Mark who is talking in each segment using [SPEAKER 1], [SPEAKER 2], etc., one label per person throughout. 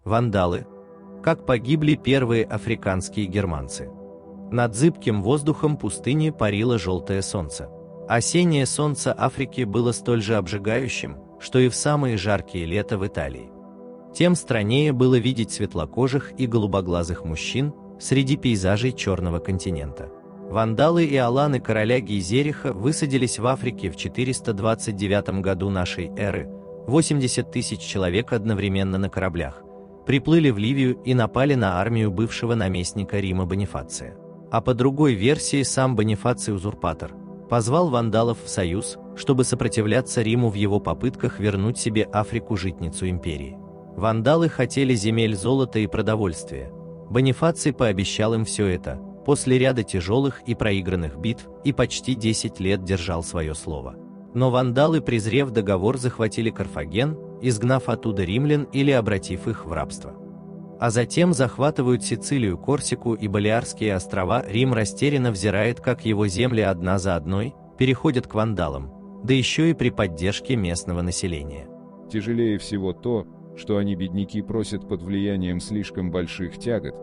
[SPEAKER 1] Вандалы. Как погибли первые африканские германцы. Над зыбким воздухом пустыни парило желтое солнце. Осеннее солнце Африки было столь же обжигающим, что и в самые жаркие лета в Италии. Тем страннее было видеть светлокожих и голубоглазых мужчин среди пейзажей Черного континента. Вандалы и аланы короля Гейзериха высадились в Африке в 429 году нашей эры, 80 тысяч человек одновременно на кораблях, приплыли в Ливию и напали на армию бывшего наместника Рима Бонифация. А по другой версии сам Бонифаций-узурпатор позвал вандалов в союз, чтобы сопротивляться Риму в его попытках вернуть себе Африку, житницу империи. Вандалы хотели земель, золота и продовольствия. Бонифаций пообещал им все это, после ряда тяжелых и проигранных битв, и почти 10 лет держал свое слово. Но вандалы, презрев договор, захватили Карфаген, изгнав оттуда римлян или обратив их в рабство. А затем захватывают Сицилию, Корсику и Балеарские острова. Рим растерянно взирает, как его земли одна за одной переходят к вандалам, да еще и при поддержке местного населения.
[SPEAKER 2] Тяжелее всего то, что они, бедняки, просят под влиянием слишком больших тягот,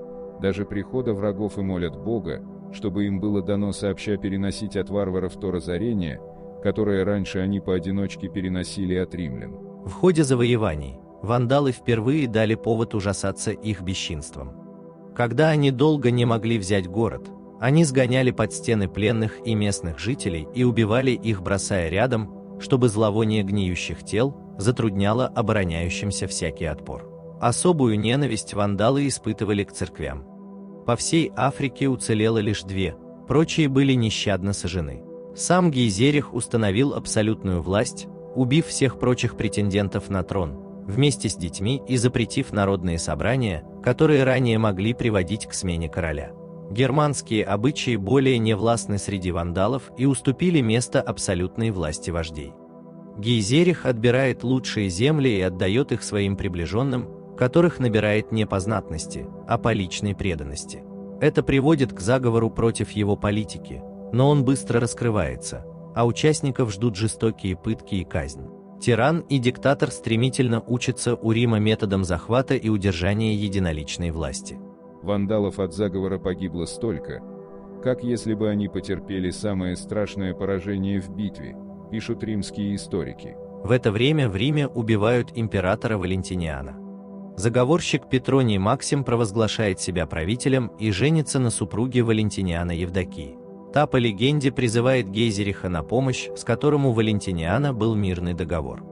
[SPEAKER 2] даже прихода врагов, и молят Бога, чтобы им было дано сообща переносить от варваров то разорение, которое раньше они поодиночке переносили от римлян.
[SPEAKER 1] В ходе завоеваний вандалы впервые дали повод ужасаться их бесчинством. Когда они долго не могли взять город, они сгоняли под стены пленных и местных жителей и убивали их, бросая рядом, чтобы зловоние гниющих тел затрудняло обороняющимся всякий отпор. Особую ненависть вандалы испытывали к церквям. По всей Африке уцелело лишь 2, прочие были нещадно сожжены. Сам Гейзерих установил абсолютную власть, убив всех прочих претендентов на трон, вместе с детьми, и запретив народные собрания, которые ранее могли приводить к смене короля. Германские обычаи более не властны среди вандалов и уступили место абсолютной власти вождей. Гейзерих отбирает лучшие земли и отдает их своим приближенным, которых набирает не по знатности, а по личной преданности. Это приводит к заговору против его политики, но он быстро раскрывается, а участников ждут жестокие пытки и казнь. Тиран и диктатор стремительно учатся у Рима методам захвата и удержания единоличной власти.
[SPEAKER 2] Вандалов от заговора погибло столько, как если бы они потерпели самое страшное поражение в битве, пишут римские историки.
[SPEAKER 1] В это время в Риме убивают императора Валентиниана. Заговорщик Петроний Максим провозглашает себя правителем и женится на супруге Валентиниана Евдокии. Та, по легенде, призывает Гейзериха на помощь, с которым у Валентиниана был мирный договор.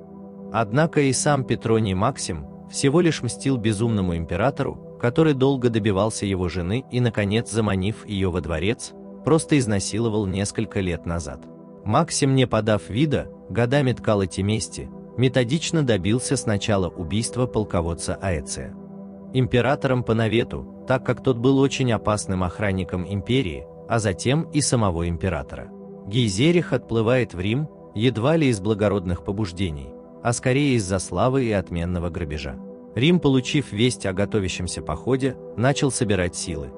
[SPEAKER 1] Однако и сам Петроний Максим всего лишь мстил безумному императору, который долго добивался его жены и, наконец, заманив ее во дворец, просто изнасиловал несколько лет назад. Максим, не подав вида, годами ткал эти мести, методично добился сначала убийства полководца Аэция императором по навету, так как тот был очень опасным охранником империи, а затем и самого императора. Гейзерих отплывает в Рим, едва ли из благородных побуждений, а скорее из-за славы и отменного грабежа. Рим, получив весть о готовящемся походе, начал собирать силы.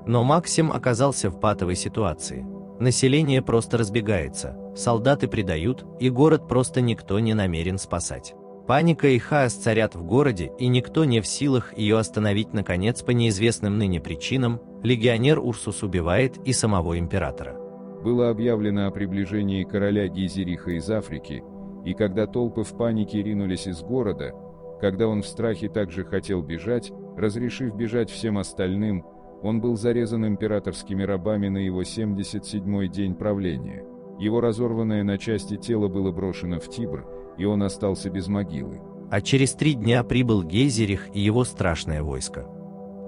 [SPEAKER 1] Но Максим оказался в патовой ситуации. Население просто разбегается, солдаты предают, и город просто никто не намерен спасать. Паника и хаос царят в городе, и никто не в силах ее остановить. Наконец, по неизвестным ныне причинам, легионер Урсус убивает и самого императора.
[SPEAKER 2] Было объявлено о приближении короля Гейзериха из Африки, и когда толпы в панике ринулись из города, когда он в страхе также хотел бежать, разрешив бежать всем остальным, он был зарезан императорскими рабами на его 77-й день правления. Его разорванное на части тело было брошено в Тибр, и он остался без могилы.
[SPEAKER 1] А через 3 дня прибыл Гейзерих и его страшное войско.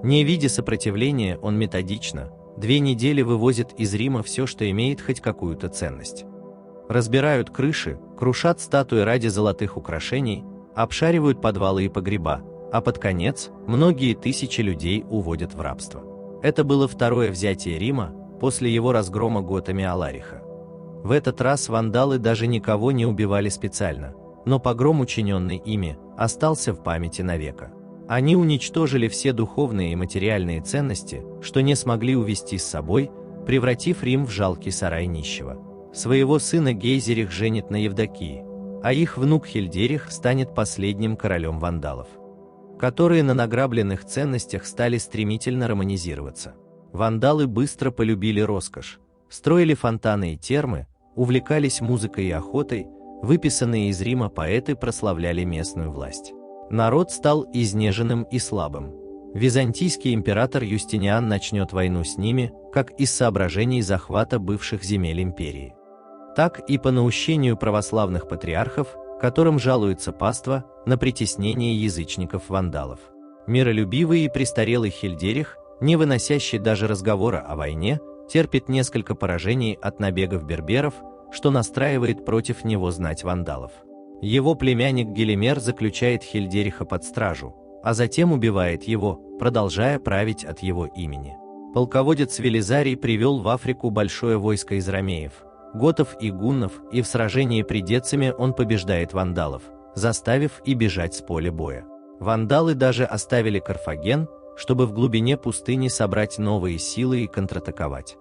[SPEAKER 1] Не видя сопротивления, он методично 2 недели вывозит из Рима все, что имеет хоть какую-то ценность. Разбирают крыши, крушат статуи ради золотых украшений, обшаривают подвалы и погреба, а под конец многие тысячи людей уводят в рабство. Это было второе взятие Рима после его разгрома готами Алариха. В этот раз вандалы даже никого не убивали специально, но погром, учиненный ими, остался в памяти навека. Они уничтожили все духовные и материальные ценности, что не смогли увести с собой, превратив Рим в жалкий сарай нищего. Своего сына Гейзерих женит на Евдокии, а их внук Хильдерих станет последним королем вандалов. которые на награбленных ценностях стали стремительно романизироваться. Вандалы быстро полюбили роскошь, строили фонтаны и термы, увлекались музыкой и охотой, выписанные из Рима поэты прославляли местную власть. Народ стал изнеженным и слабым. Византийский император Юстиниан начнет войну с ними, как из соображений захвата бывших земель империи, так и по наущению православных патриархов, которым жалуется паства на притеснение язычников-вандалов. Миролюбивый и престарелый Хильдерих, не выносящий даже разговора о войне, терпит несколько поражений от набегов берберов, что настраивает против него знать вандалов. Его племянник Гелимер заключает Хильдериха под стражу, а затем убивает его, продолжая править от его имени. Полководец Велизарий привел в Африку большое войско из ромеев, готов и гуннов, и в сражении при Дециме он побеждает вандалов, заставив и бежать с поля боя. Вандалы даже оставили Карфаген, чтобы в глубине пустыни собрать новые силы и контратаковать.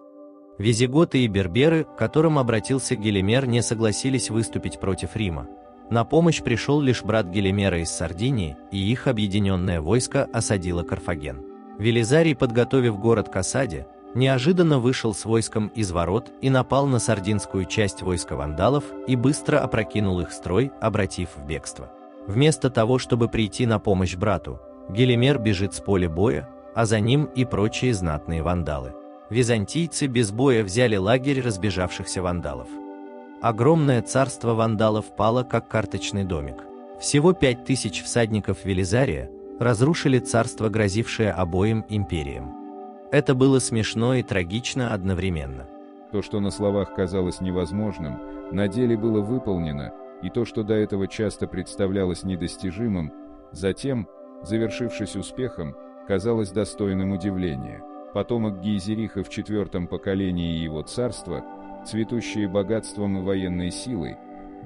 [SPEAKER 1] Визиготы и берберы, к которым обратился Гелимер, не согласились выступить против Рима. На помощь пришел лишь брат Гелимера из Сардинии, и их объединенное войско осадило Карфаген. Велизарий, подготовив город к осаде, неожиданно вышел с войском из ворот и напал на сардинскую часть войска вандалов и быстро опрокинул их строй, обратив в бегство. Вместо того, чтобы прийти на помощь брату, Гелимер бежит с поля боя, а за ним и прочие знатные вандалы. Византийцы без боя взяли лагерь разбежавшихся вандалов. Огромное царство вандалов пало, как карточный домик. Всего 5000 всадников Велизария разрушили царство, грозившее обоим империям. Это было смешно и трагично одновременно.
[SPEAKER 2] То, что на словах казалось невозможным, на деле было выполнено, и то, что до этого часто представлялось недостижимым, затем, завершившись успехом, казалось достойным удивления. Потомок Гейзериха в 4-м поколении его царства, цветущие богатством и военной силой,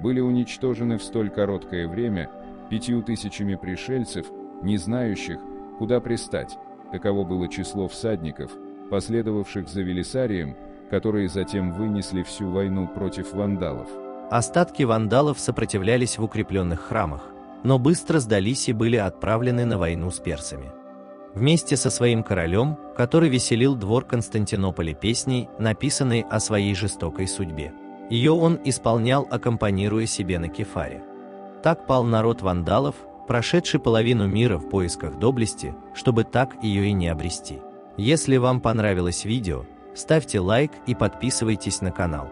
[SPEAKER 2] были уничтожены в столь короткое время 5000 пришельцев, не знающих, куда пристать. Таково было число всадников, последовавших за Велисарием, которые затем вынесли всю войну против вандалов.
[SPEAKER 1] Остатки вандалов сопротивлялись в укрепленных храмах, но быстро сдались и были отправлены на войну с персами. Вместе со своим королем, который веселил двор Константинополя песней, написанной о своей жестокой судьбе. Ее он исполнял, аккомпанируя себе на кефаре. Так пал народ вандалов, прошедший половину мира в поисках доблести, чтобы так ее и не обрести. Если вам понравилось видео, ставьте лайк и подписывайтесь на канал.